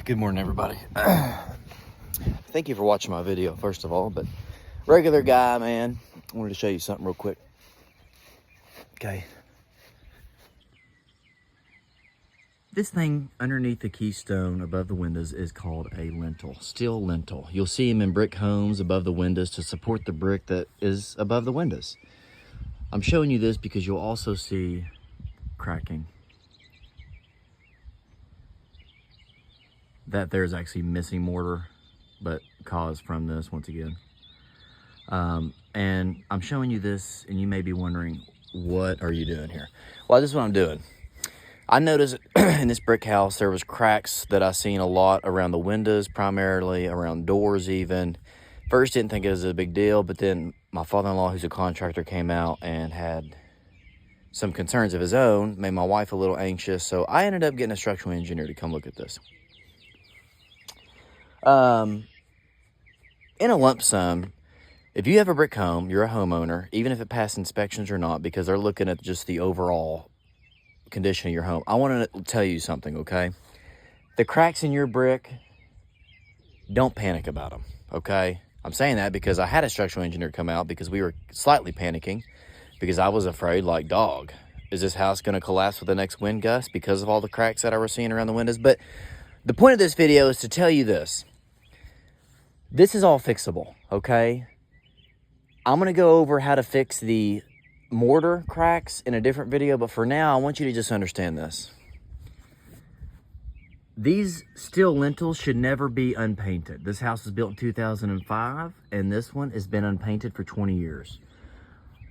Good morning, everybody. Thank you for watching my video, first of all, but regular guy, man, I wanted to show you something real quick. Okay. This thing underneath the keystone above the windows is called a lintel, steel lintel. You'll see them in brick homes above the windows to support the brick that is above the windows. I'm showing you this because you'll also see cracking. That there's actually missing mortar, but caused from this once again. And I'm showing you this, and you may be wondering, what are you doing here? Well, this is what I'm doing. I noticed in this brick house, there was cracks that I seen a lot around the windows, primarily around doors even. First, didn't think it was a big deal, but then my father-in-law, who's a contractor, came out and had some concerns of his own, made my wife a little anxious. So I ended up getting a structural engineer to come look at this. In a lump sum, if you have a brick home, you're a homeowner, even if it passed inspections or not, because they're looking at just the overall condition of your home. I want to tell you something, okay? The cracks in your brick, don't panic about them, okay? I'm saying that because I had a structural engineer come out because we were slightly panicking because I was afraid, like, dog, is this house going to collapse with the next wind gust because of all the cracks that I was seeing around the windows? But the point of this video is to tell you this. This is all fixable, okay? I'm going to go over how to fix the mortar cracks in a different video, but for now, I want you to just understand this. These steel lintels should never be unpainted. This house was built in 2005, and this one has been unpainted for 20 years.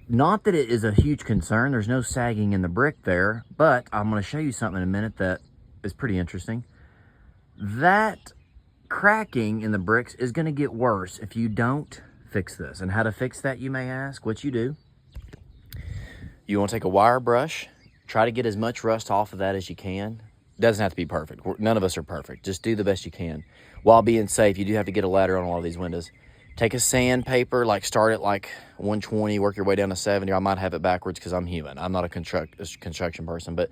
Not that it is a huge concern. There's no sagging in the brick there, but I'm going to show you something in a minute that is pretty interesting. That cracking in the bricks is going to get worse if you don't fix this. And how to fix that, you may ask? What you do, you want to take a wire brush, try to get as much rust off of that as you can. Doesn't have to be perfect. None of us are perfect. Just do the best you can. While being safe, you do have to get a ladder on all of these windows. Take a sandpaper, like start at like 120, work your way down to 70. Or I might have it backwards because I'm human. I'm not a construction person, but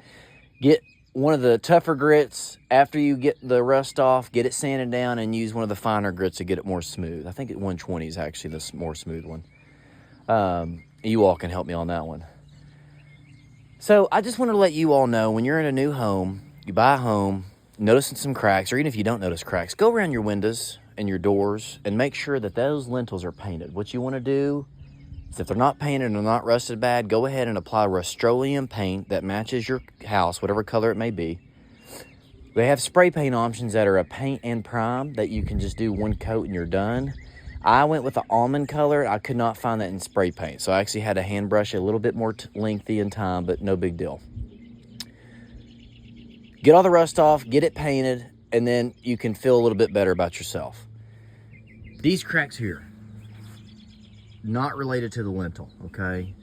get one of the tougher grits. After you get the rust off, get it sanded down and use one of the finer grits to get it more smooth. I think 120 is actually the more smooth one. You all can help me on that one. So I just want to let you all know, when you're in a new home, you buy a home, noticing some cracks, or even if you don't notice cracks, go around your windows and your doors and make sure that those lintels are painted. What you want to do is, if they're not painted or not rusted bad, go ahead and apply Rustoelum paint that matches your house, whatever color it may be. They have spray paint options that are a paint and prime that you can just do one coat and you're done. I went with the almond color. I could not find that in spray paint, so I actually had to hand brush it a little bit more lengthy in time, but no big deal. Get all the rust off, get it painted, and then you can feel a little bit better about yourself. These cracks here, not related to the lintel, okay?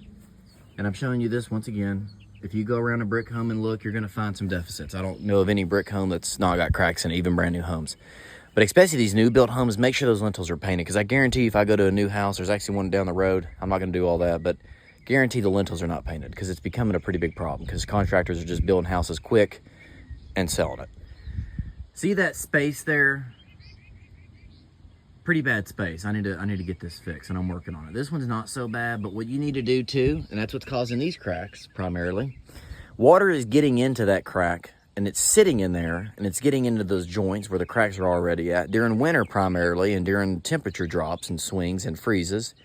And I'm showing you this once again. If you go around a brick home and look, you're going to find some deficits. I don't know of any brick home that's not got cracks in it, even brand new homes. But especially these new built homes, make sure those lintels are painted, because I guarantee you, if I go to a new house, there's actually one down the road. I'm not going to do all that, but guarantee the lintels are not painted, because it's becoming a pretty big problem, because contractors are just building houses quick and selling it. See that space there? Pretty bad space. I need to get this fixed, and I'm working on it. This one's not so bad, but what you need to do too, and that's what's causing these cracks primarily, water is getting into that crack, and it's sitting in there, and it's getting into those joints where the cracks are already at. During winter primarily, and during temperature drops and swings and freezes,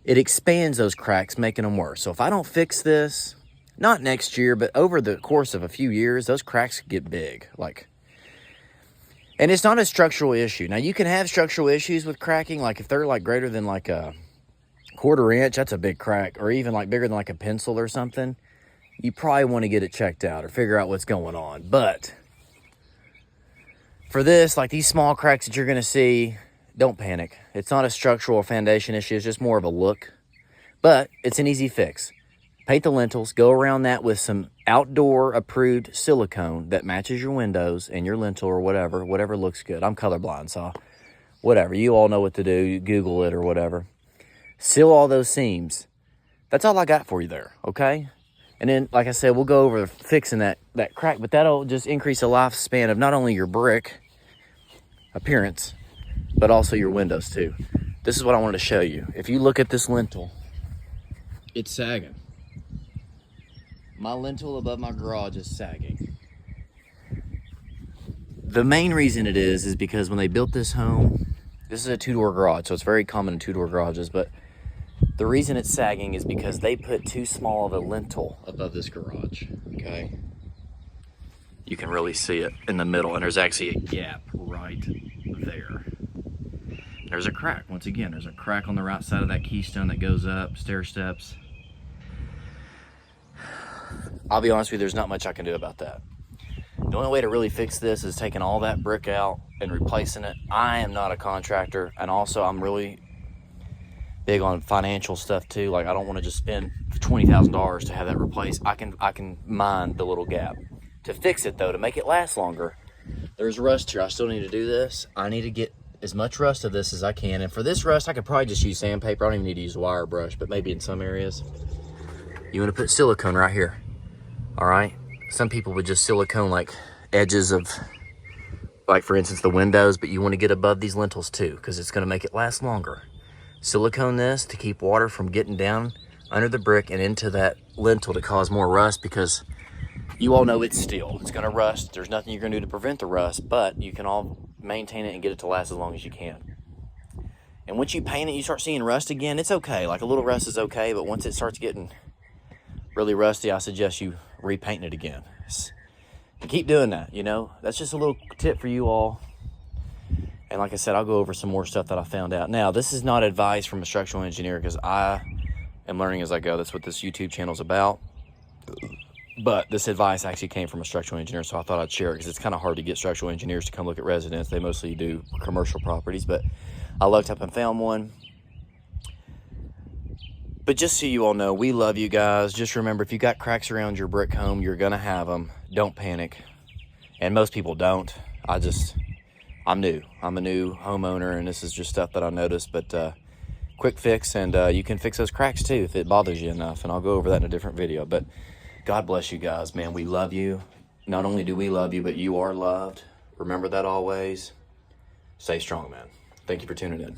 it expands those cracks, making them worse. So if I don't fix this, not next year, but over the course of a few years, those cracks get big. And it's not a structural issue. Now, you can have structural issues with cracking, like if they're like greater than like a 1/4 inch, that's a big crack, or even like bigger than like a pencil or something. You probably want to get it checked out or figure out what's going on. But for this, like these small cracks that you're going to see, don't panic. It's not a structural or foundation issue. It's just more of a look. But it's an easy fix. Paint the lintels. Go around that with some outdoor approved silicone that matches your windows and your lintel or whatever looks good. I'm colorblind, so whatever. You all know what to do. You Google it or whatever. Seal all those seams. That's all I got for you there, okay? And then, like I said, we'll go over fixing that crack, but that'll just increase the lifespan of not only your brick, appearance, but also your windows too. This is what I wanted to show you. If you look at this lintel, it's sagging. My lintel above my garage is sagging. The main reason it is because when they built this home, this is a 2-door garage, so it's very common in 2-door garages, but the reason it's sagging is because they put too small of a lintel above this garage, okay? You can really see it in the middle, and there's actually a gap right there. There's a crack, once again, there's a crack on the right side of that keystone that goes up, stair steps. I'll be honest with you, there's not much I can do about that. The only way to really fix this is taking all that brick out and replacing it. I am not a contractor, and also I'm really big on financial stuff too. Like, I don't want to just spend $20,000 to have that replaced. I can mine the little gap. To fix it though, to make it last longer, there's rust here. I still need to do this. I need to get as much rust of this as I can. And for this rust, I could probably just use sandpaper. I don't even need to use a wire brush, but maybe in some areas. You want to put silicone right here. All right. Some people would just silicone like edges of, like for instance, the windows, but you want to get above these lintels too, because it's going to make it last longer. Silicone this to keep water from getting down under the brick and into that lintel to cause more rust, because you all know it's steel. It's going to rust. There's nothing you're going to do to prevent the rust, but you can all maintain it and get it to last as long as you can. And once you paint it, you start seeing rust again, it's okay. Like a little rust is okay, but once it starts getting really rusty, I suggest you repaint it again. And keep doing that, you know. That's just a little tip for you all. And like I said, I'll go over some more stuff that I found out. Now, this is not advice from a structural engineer, because I am learning as I go. That's what this YouTube channel is about. But this advice actually came from a structural engineer, so I thought I'd share it, because it's kind of hard to get structural engineers to come look at residents. They mostly do commercial properties, but I looked up and found one. But just so you all know, we love you guys. Just remember, if you got cracks around your brick home, you're going to have them. Don't panic. And most people don't. I'm new. I'm a new homeowner, and this is just stuff that I noticed. But quick fix, and you can fix those cracks too if it bothers you enough. And I'll go over that in a different video. But God bless you guys, man. We love you. Not only do we love you, but you are loved. Remember that always. Stay strong, man. Thank you for tuning in.